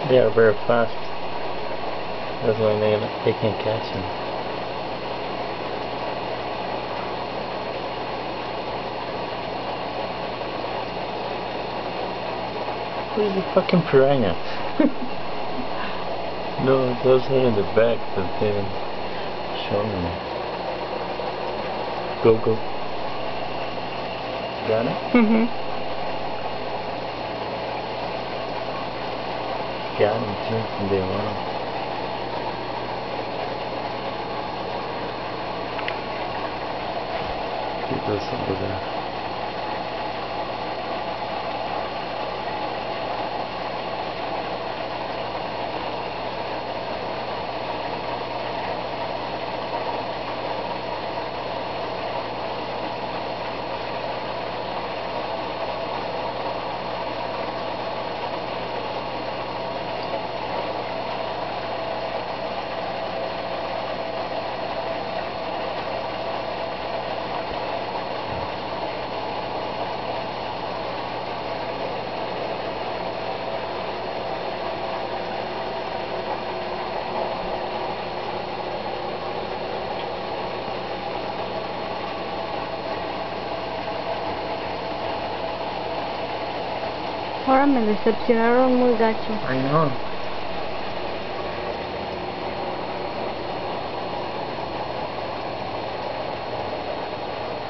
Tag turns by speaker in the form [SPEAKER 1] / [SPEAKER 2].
[SPEAKER 1] They are very fast. That's why they can catch him. Where's the fucking piranha? No, those are in the back that they showing me. Go. Got it? Got him too from day one. Keep those over there.
[SPEAKER 2] Ahora me decepcionaron muy gacho.
[SPEAKER 1] I know.